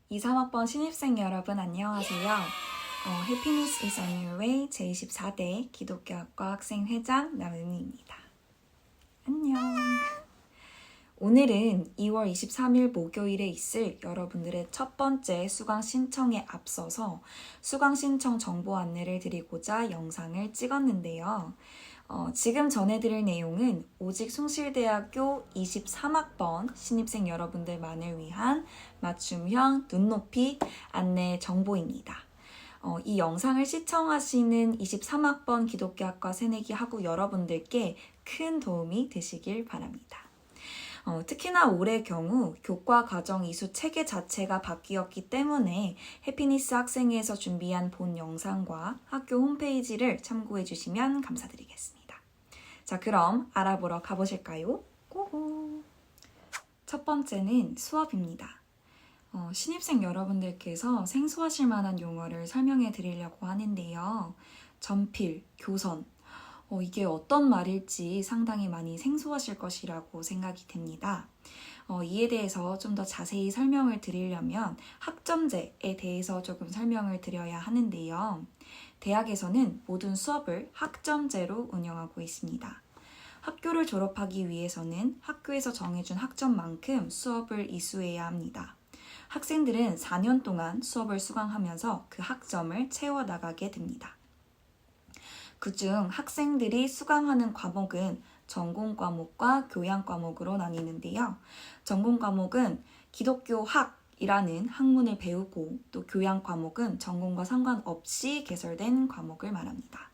2, 3학번 신입생 여러분 안녕하세요. Happiness is on your way 제24대 기독교학과 학생회장 남은희입니다. 안녕. 오늘은 2월 23일 목요일에 있을 여러분들의 첫 번째 수강 신청에 앞서서 수강 신청 정보 안내를 드리고자 영상을 찍었는데요. 지금 전해드릴 내용은 오직 숭실대학교 23학번 신입생 여러분들만을 위한 맞춤형 눈높이 안내 정보입니다. 이 영상을 시청하시는 23학번 기독교학과 새내기 학우 여러분들께 큰 도움이 되시길 바랍니다. 특히나 올해 경우 교과 과정 이수 체계 자체가 바뀌었기 때문에 해피니스 학생회에서 준비한 본 영상과 학교 홈페이지를 참고해 주시면 감사드리겠습니다. 자, 그럼 알아보러 가보실까요? 고고! 첫 번째는 수업입니다. 신입생 여러분들께서 생소하실 만한 용어를 설명해 드리려고 하는데요. 전필, 교선, 이게 어떤 말일지 상당히 많이 생소하실 것이라고 생각이 됩니다. 이에 대해서 좀 더 자세히 설명을 드리려면 학점제에 대해서 조금 설명을 드려야 하는데요. 대학에서는 모든 수업을 학점제로 운영하고 있습니다. 학교를 졸업하기 위해서는 학교에서 정해준 학점만큼 수업을 이수해야 합니다. 학생들은 4년 동안 수업을 수강하면서 그 학점을 채워나가게 됩니다. 그중 학생들이 수강하는 과목은 전공 과목과 교양 과목으로 나뉘는데요. 전공 과목은 기독교 학이라는 학문을 배우고 또 교양 과목은 전공과 상관없이 개설된 과목을 말합니다.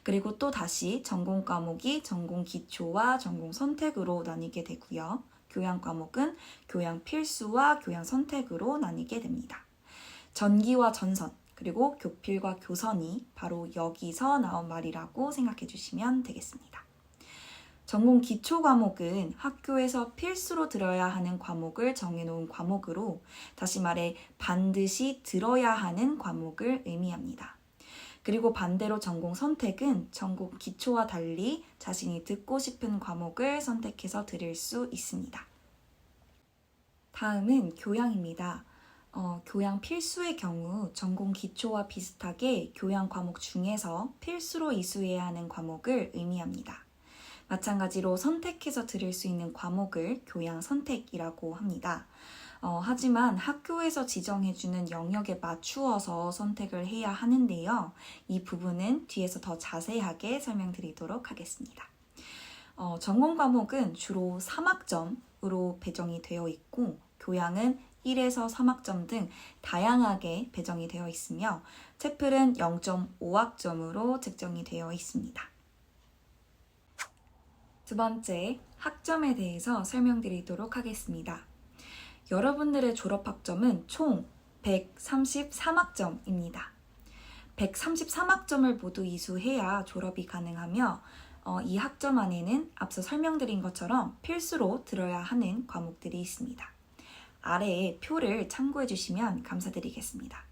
그리고 또 다시 전공 과목이 전공 기초와 전공 선택으로 나뉘게 되고요. 교양 과목은 교양 필수와 교양 선택으로 나뉘게 됩니다. 전기와 전선, 그리고 교필과 교선이 바로 여기서 나온 말이라고 생각해 주시면 되겠습니다. 전공 기초 과목은 학교에서 필수로 들어야 하는 과목을 정해놓은 과목으로 다시 말해 반드시 들어야 하는 과목을 의미합니다. 그리고 반대로 전공 선택은 전공 기초와 달리 자신이 듣고 싶은 과목을 선택해서 들을 수 있습니다. 다음은 교양입니다. 교양 필수의 경우 전공 기초와 비슷하게 교양 과목 중에서 필수로 이수해야 하는 과목을 의미합니다. 마찬가지로 선택해서 들을 수 있는 과목을 교양 선택이라고 합니다. 하지만 학교에서 지정해주는 영역에 맞추어서 선택을 해야 하는데요. 이 부분은 뒤에서 더 자세하게 설명드리도록 하겠습니다. 전공 과목은 주로 3학점으로 배정이 되어 있고 교양은 1에서 3학점 등 다양하게 배정이 되어 있으며 채플은 0.5학점으로 책정이 되어 있습니다. 두 번째, 학점에 대해서 설명드리도록 하겠습니다. 여러분들의 졸업학점은 총 133학점입니다. 133학점을 모두 이수해야 졸업이 가능하며 이 학점 안에는 앞서 설명드린 것처럼 필수로 들어야 하는 과목들이 있습니다. 아래에 표를 참고해 주시면 감사드리겠습니다.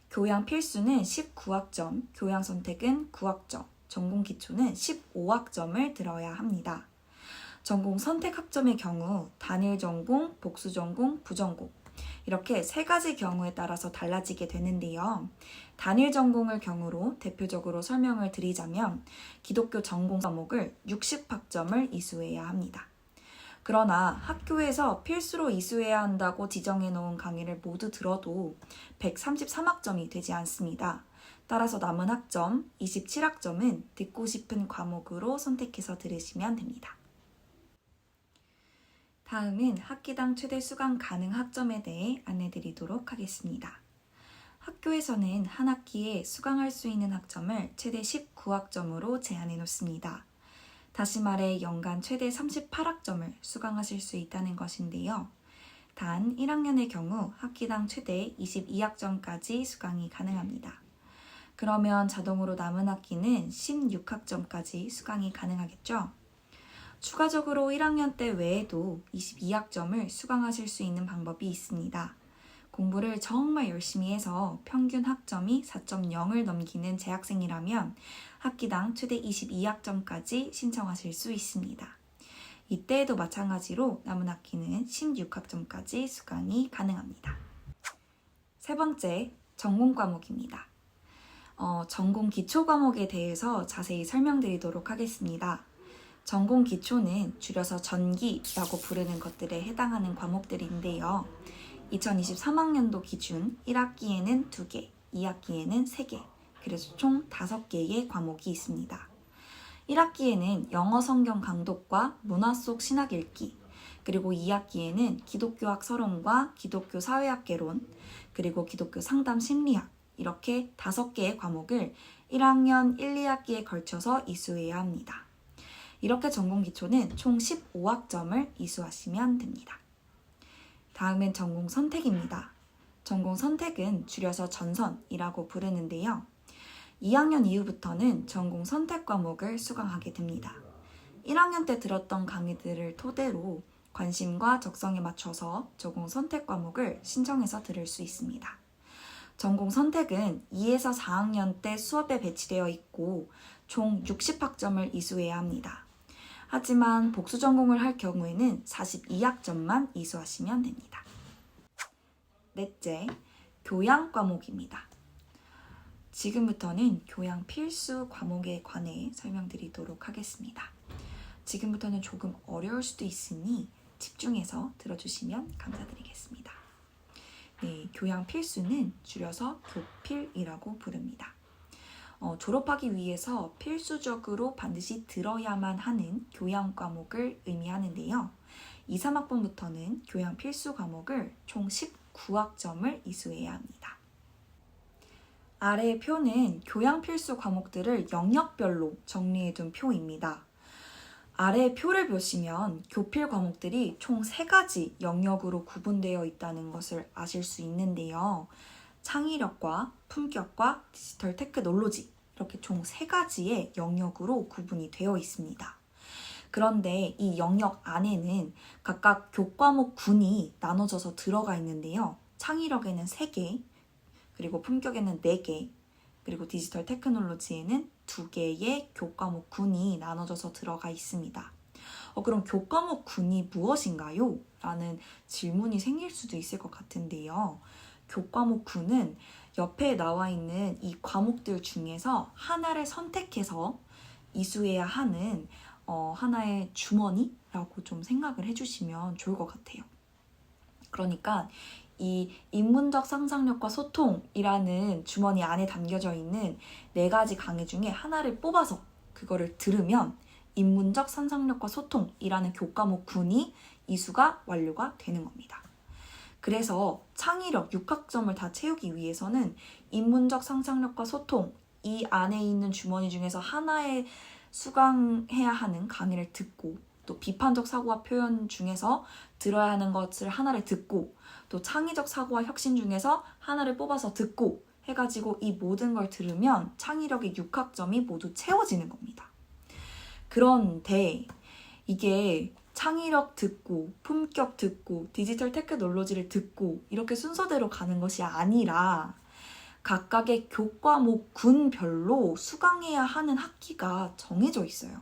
교양 필수는 19학점, 교양 선택은 9학점, 전공 기초는 15학점을 들어야 합니다. 전공 선택 학점의 경우 단일 전공, 복수 전공, 부전공 이렇게 세 가지 경우에 따라서 달라지게 되는데요. 단일 전공을 경우로 대표적으로 설명을 드리자면 기독교 전공 과목을 60학점을 이수해야 합니다. 그러나 학교에서 필수로 이수해야 한다고 지정해 놓은 강의를 모두 들어도 133학점이 되지 않습니다. 따라서 남은 학점 27학점은 듣고 싶은 과목으로 선택해서 들으시면 됩니다. 다음은 학기당 최대 수강 가능 학점에 대해 안내드리도록 하겠습니다. 학교에서는 한 학기에 수강할 수 있는 학점을 최대 19학점으로 제한해 놓습니다. 다시 말해 연간 최대 38학점을 수강하실 수 있다는 것인데요. 단 1학년의 경우 학기당 최대 22학점까지 수강이 가능합니다. 그러면 자동으로 남은 학기는 16학점까지 수강이 가능하겠죠? 추가적으로 1학년 때 외에도 22학점을 수강하실 수 있는 방법이 있습니다. 공부를 정말 열심히 해서 평균 학점이 4.0을 넘기는 재학생이라면 학기당 최대 22학점까지 신청하실 수 있습니다. 이때에도 마찬가지로 남은 학기는 16학점까지 수강이 가능합니다. 세 번째, 전공 과목입니다. 전공 기초 과목에 대해서 자세히 설명드리도록 하겠습니다. 전공 기초는 줄여서 전기라고 부르는 것들에 해당하는 과목들인데요. 2023학년도 기준 1학기에는 2개, 2학기에는 3개, 그래서 총 5개의 과목이 있습니다. 1학기에는 영어 성경 강독과 문화 속 신학 읽기, 그리고 2학기에는 기독교학 서론과 기독교 사회학 개론, 그리고 기독교 상담 심리학, 이렇게 5개의 과목을 1학년 1, 2학기에 걸쳐서 이수해야 합니다. 이렇게 전공 기초는 총 15학점을 이수하시면 됩니다. 다음은 전공 선택입니다. 전공 선택은 줄여서 전선이라고 부르는데요. 2학년 이후부터는 전공 선택 과목을 수강하게 됩니다. 1학년 때 들었던 강의들을 토대로 관심과 적성에 맞춰서 전공 선택 과목을 신청해서 들을 수 있습니다. 전공 선택은 2에서 4학년 때 수업에 배치되어 있고 총 60학점을 이수해야 합니다. 하지만 복수 전공을 할 경우에는 42학점만 이수하시면 됩니다. 넷째, 교양 과목입니다. 지금부터는 교양 필수 과목에 관해 설명드리도록 하겠습니다. 지금부터는 조금 어려울 수도 있으니 집중해서 들어주시면 감사드리겠습니다. 네, 교양 필수는 줄여서 교필이라고 부릅니다. 졸업하기 위해서 필수적으로 반드시 들어야만 하는 교양 과목을 의미하는데요. 2, 3학번부터는 교양 필수 과목을 총 19학점을 이수해야 합니다. 아래의 표는 교양 필수 과목들을 영역별로 정리해둔 표입니다. 아래의 표를 보시면 교필 과목들이 총 3가지 영역으로 구분되어 있다는 것을 아실 수 있는데요. 창의력과 품격과 디지털 테크놀로지, 이렇게 총 3가지의 영역으로 구분이 되어 있습니다. 그런데 이 영역 안에는 각각 교과목군이 나눠져서 들어가 있는데요. 창의력에는 3개, 그리고 품격에는 4개, 그리고 디지털 테크놀로지에는 2개의 교과목군이 나눠져서 들어가 있습니다. 그럼 교과목군이 무엇인가요? 라는 질문이 생길 수도 있을 것 같은데요. 교과목군은 옆에 나와 있는 이 과목들 중에서 하나를 선택해서 이수해야 하는 하나의 주머니라고 좀 생각을 해주시면 좋을 것 같아요. 그러니까 이 인문적 상상력과 소통이라는 주머니 안에 담겨져 있는 4가지 강의 중에 하나를 뽑아서 그거를 들으면 인문적 상상력과 소통이라는 교과목군이 이수가 완료가 되는 겁니다. 그래서 창의력 6학점을 다 채우기 위해서는 인문적 상상력과 소통, 이 안에 있는 주머니 중에서 하나에 수강해야 하는 강의를 듣고, 또 비판적 사고와 표현 중에서 들어야 하는 것을 하나를 듣고, 또 창의적 사고와 혁신 중에서 하나를 뽑아서 듣고 해가지고 이 모든 걸 들으면 창의력의 6학점이 모두 채워지는 겁니다. 그런데 이게 창의력 듣고, 품격 듣고, 디지털 테크놀로지를 듣고 이렇게 순서대로 가는 것이 아니라 각각의 교과목군별로 수강해야 하는 학기가 정해져 있어요.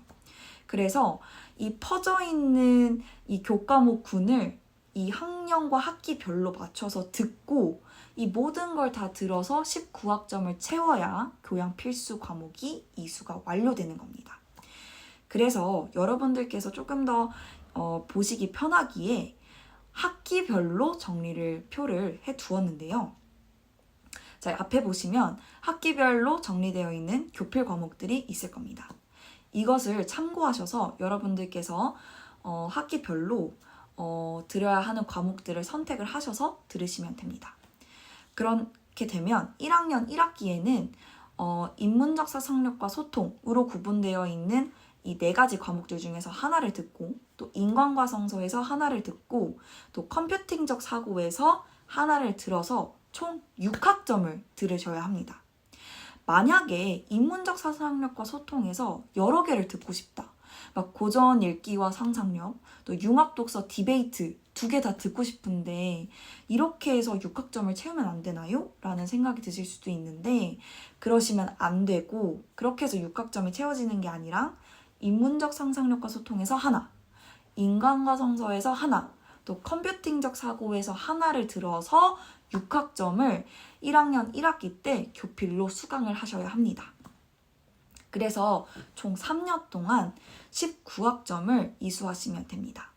그래서 이 퍼져 있는 이 교과목군을 이 학년과 학기별로 맞춰서 듣고 이 모든 걸 다 들어서 19학점을 채워야 교양 필수 과목이 이수가 완료되는 겁니다. 그래서 여러분들께서 조금 더 보시기 편하기에 학기별로 표를 해두었는데요. 자, 앞에 보시면 학기별로 정리되어 있는 교필 과목들이 있을 겁니다. 이것을 참고하셔서 여러분들께서 학기별로 들어야 하는 과목들을 선택을 하셔서 들으시면 됩니다. 그렇게 되면 1학년 1학기에는 인문적 상상력과 소통으로 구분되어 있는 이 4가지 과목들 중에서 하나를 듣고, 또 인간과 성서에서 하나를 듣고, 또 컴퓨팅적 사고에서 하나를 들어서 총 6학점을 들으셔야 합니다. 만약에 인문적 상상력과 소통에서 여러 개를 듣고 싶다. 막 고전 읽기와 상상력, 또 융합 독서 디베이트 2개 다 듣고 싶은데 이렇게 해서 6학점을 채우면 안 되나요? 라는 생각이 드실 수도 있는데 그러시면 안 되고, 그렇게 해서 6학점이 채워지는 게 아니라 인문적 상상력과 소통에서 하나, 인간과 성서에서 하나, 또 컴퓨팅적 사고에서 하나를 들어서 6학점을 1학년 1학기 때 교필로 수강을 하셔야 합니다. 그래서 총 3년 동안 19학점을 이수하시면 됩니다.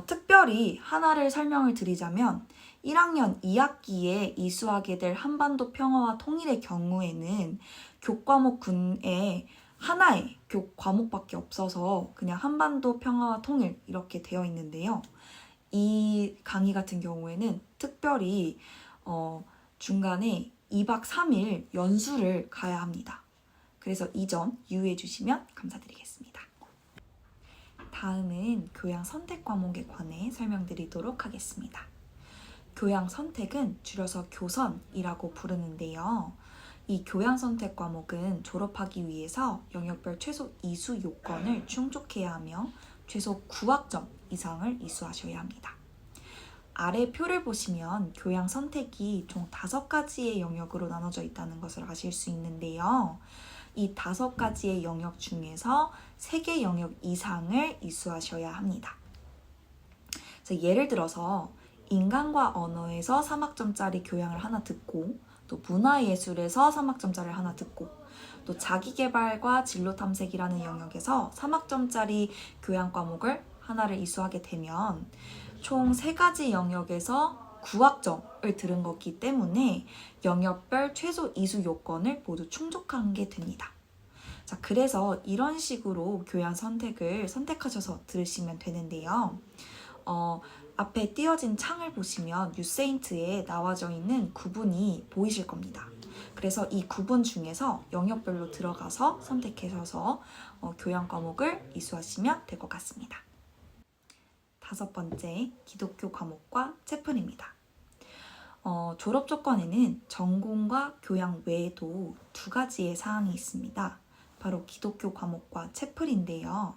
특별히 하나를 설명을 드리자면 1학년 2학기에 이수하게 될 한반도 평화와 통일의 경우에는 교과목군에 하나의 과목밖에 없어서 그냥 한반도 평화와 통일 이렇게 되어 있는데요. 이 강의 같은 경우에는 특별히 중간에 2박 3일 연수를 가야 합니다. 그래서 이 점 유의해 주시면 감사드리겠습니다. 다음은 교양 선택 과목에 관해 설명드리도록 하겠습니다. 교양 선택은 줄여서 교선이라고 부르는데요. 이 교양 선택 과목은 졸업하기 위해서 영역별 최소 이수 요건을 충족해야 하며 최소 9학점 이상을 이수하셔야 합니다. 아래 표를 보시면 교양 선택이 총 5가지의 영역으로 나눠져 있다는 것을 아실 수 있는데요. 이 5가지의 영역 중에서 3개 영역 이상을 이수하셔야 합니다. 예를 들어서 인간과 언어에서 3학점짜리 교양을 하나 듣고 또 문화예술에서 3학점짜리를 하나 듣고 또 자기계발과 진로탐색이라는 영역에서 3학점짜리 교양 과목을 하나를 이수하게 되면 총 3가지 영역에서 9학점을 들은 거기 때문에 영역별 최소 이수 요건을 모두 충족한 게 됩니다. 그래서 이런 식으로 교양 선택을 선택하셔서 들으시면 되는데요. 앞에 띄어진 창을 보시면 뉴세인트에 나와져 있는 구분이 보이실 겁니다. 그래서 이 구분 중에서 영역별로 들어가서 선택하셔서 교양 과목을 이수하시면 될 것 같습니다. 5번째, 기독교 과목과 채플입니다. 졸업 조건에는 전공과 교양 외에도 2가지의 사항이 있습니다. 바로 기독교 과목과 채플인데요.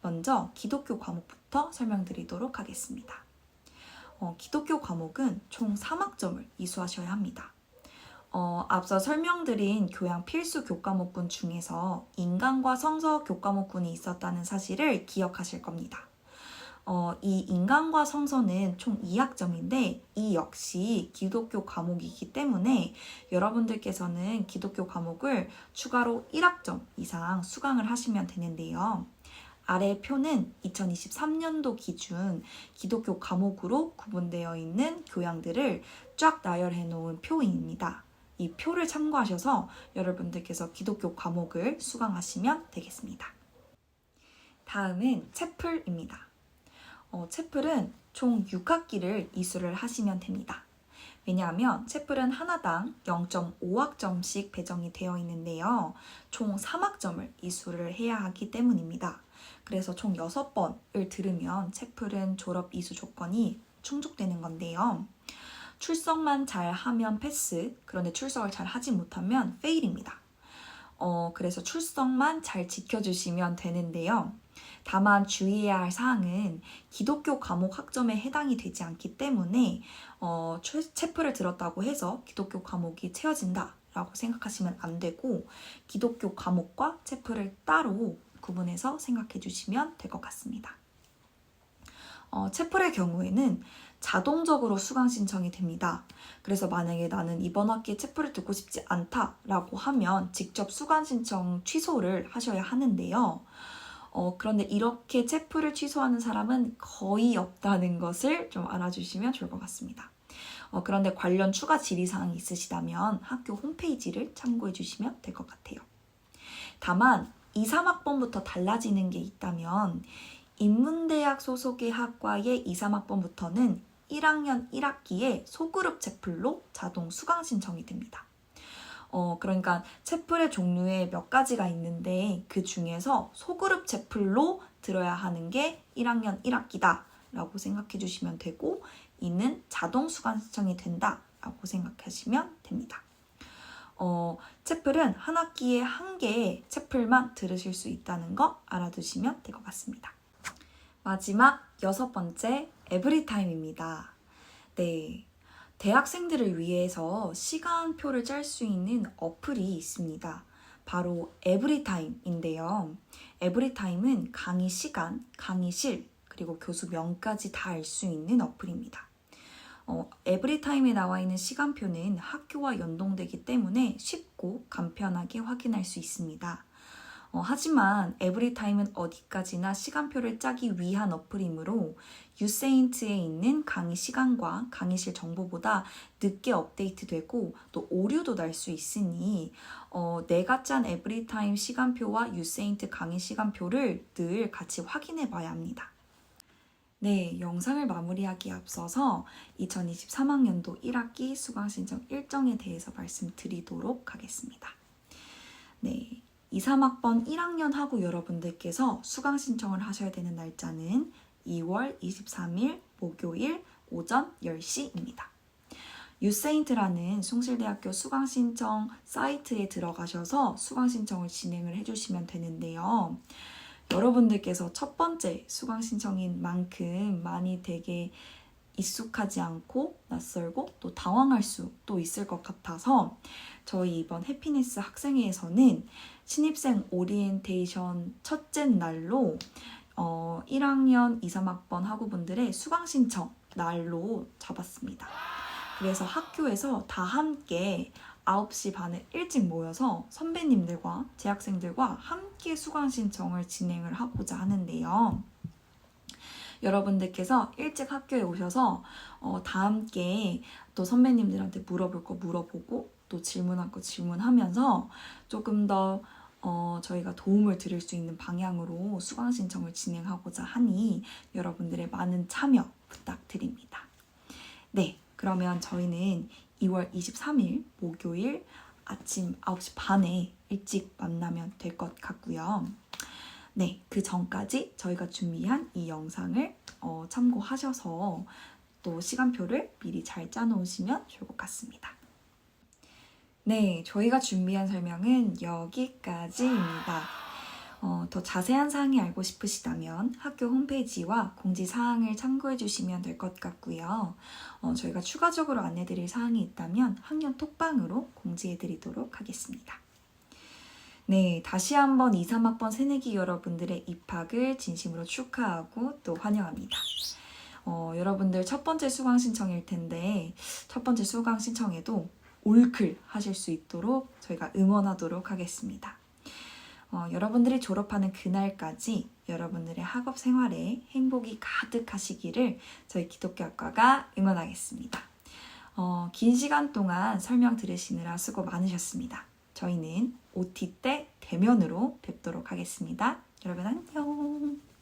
먼저 기독교 과목부터 설명드리도록 하겠습니다. 기독교 과목은 총 3학점을 이수하셔야 합니다. 앞서 설명드린 교양 필수 교과목군 중에서 인간과 성서 교과목군이 있었다는 사실을 기억하실 겁니다. 이 인간과 성서는 총 2학점인데 이 역시 기독교 과목이기 때문에 여러분들께서는 기독교 과목을 추가로 1학점 이상 수강을 하시면 되는데요. 아래 표는 2023년도 기준 기독교 과목으로 구분되어 있는 교양들을 쫙 나열해 놓은 표입니다. 이 표를 참고하셔서 여러분들께서 기독교 과목을 수강하시면 되겠습니다. 다음은 채플입니다. 채플은 총 6학기를 이수를 하시면 됩니다. 왜냐하면 채플은 하나당 0.5학점씩 배정이 되어 있는데요. 총 3학점을 이수를 해야 하기 때문입니다. 그래서 총 6번을 들으면 채플은 졸업 이수 조건이 충족되는 건데요. 출석만 잘 하면 패스, 그런데 출석을 잘 하지 못하면 페일입니다. 그래서 출석만 잘 지켜주시면 되는데요. 다만 주의해야 할 사항은 기독교 과목 학점에 해당이 되지 않기 때문에 채플을 들었다고 해서 기독교 과목이 채워진다라고 생각하시면 안 되고 기독교 과목과 채플을 따로 구분해서 생각해 주시면 될 것 같습니다. 채플의 경우에는 자동적으로 수강 신청이 됩니다. 그래서 만약에 나는 이번 학기에 채플을 듣고 싶지 않다라고 하면 직접 수강 신청 취소를 하셔야 하는데요. 그런데 이렇게 채플을 취소하는 사람은 거의 없다는 것을 좀 알아주시면 좋을 것 같습니다. 그런데 관련 추가 질의사항이 있으시다면 학교 홈페이지를 참고해 주시면 될 것 같아요. 다만 2, 3학번부터 달라지는 게 있다면 인문대학 소속의 학과의 2, 3학번부터는 1학년 1학기에 소그룹 채플로 자동 수강 신청이 됩니다. 그러니까 채플의 종류에 몇 가지가 있는데 그 중에서 소그룹 채플로 들어야 하는 게 1학년 1학기다 라고 생각해 주시면 되고 이는 자동 수강 신청이 된다 라고 생각하시면 됩니다. 채플은 한 학기에 1개의 채플만 들으실 수 있다는 거 알아두시면 될 것 같습니다. 마지막 6번째 에브리타임입니다. 네. 대학생들을 위해서 시간표를 짤 수 있는 어플이 있습니다. 바로 에브리타임인데요. 에브리타임은 강의 시간, 강의실, 그리고 교수명까지 다 알 수 있는 어플입니다. 에브리타임에 나와 있는 시간표는 학교와 연동되기 때문에 쉽고 간편하게 확인할 수 있습니다. 하지만 에브리타임은 어디까지나 시간표를 짜기 위한 어플이므로 유세인트에 있는 강의 시간과 강의실 정보보다 늦게 업데이트되고 또 오류도 날 수 있으니 내가 짠 에브리타임 시간표와 유세인트 강의 시간표를 늘 같이 확인해 봐야 합니다. 네, 영상을 마무리하기에 앞서서 2023학년도 1학기 수강신청 일정에 대해서 말씀드리도록 하겠습니다. 네, 2, 3학번 1학년 하고 여러분들께서 수강 신청을 하셔야 되는 날짜는 2월 23일 목요일 오전 10시입니다. 유세인트라는 숭실대학교 수강 신청 사이트에 들어가셔서 수강 신청을 진행을 해주시면 되는데요. 여러분들께서 첫 번째 수강 신청인 만큼 많이 되게 익숙하지 않고 낯설고 또 당황할 수도 있을 것 같아서 저희 이번 해피니스 학생회에서는 신입생 오리엔테이션 첫째 날로 1학년 2, 3학번 학우분들의 수강 신청 날로 잡았습니다. 그래서 학교에서 다 함께 9시 반에 일찍 모여서 선배님들과 재학생들과 함께 수강 신청을 진행을 하고자 하는데요. 여러분들께서 일찍 학교에 오셔서 다 함께 또 선배님들한테 물어볼 거 물어보고 또 질문할 거 질문하면서 조금 더 저희가 도움을 드릴 수 있는 방향으로 수강 신청을 진행하고자 하니 여러분들의 많은 참여 부탁드립니다. 네, 그러면 저희는 2월 23일 목요일 아침 9시 반에 일찍 만나면 될 것 같고요. 네, 그 전까지 저희가 준비한 이 영상을 참고하셔서 또 시간표를 미리 잘 짜놓으시면 좋을 것 같습니다. 네, 저희가 준비한 설명은 여기까지입니다. 더 자세한 사항이 알고 싶으시다면 학교 홈페이지와 공지사항을 참고해 주시면 될 것 같고요. 저희가 추가적으로 안내드릴 사항이 있다면 학년 톡방으로 공지해 드리도록 하겠습니다. 네, 다시 한번 2, 3학번 새내기 여러분들의 입학을 진심으로 축하하고 또 환영합니다. 여러분들 첫 번째 수강 신청일 텐데 첫 번째 수강 신청에도 올클 하실 수 있도록 저희가 응원하도록 하겠습니다. 여러분들이 졸업하는 그날까지 여러분들의 학업 생활에 행복이 가득하시기를 저희 기독교학과가 응원하겠습니다. 긴 시간 동안 설명 들으시느라 수고 많으셨습니다. 저희는 OT 때 대면으로 뵙도록 하겠습니다. 여러분 안녕.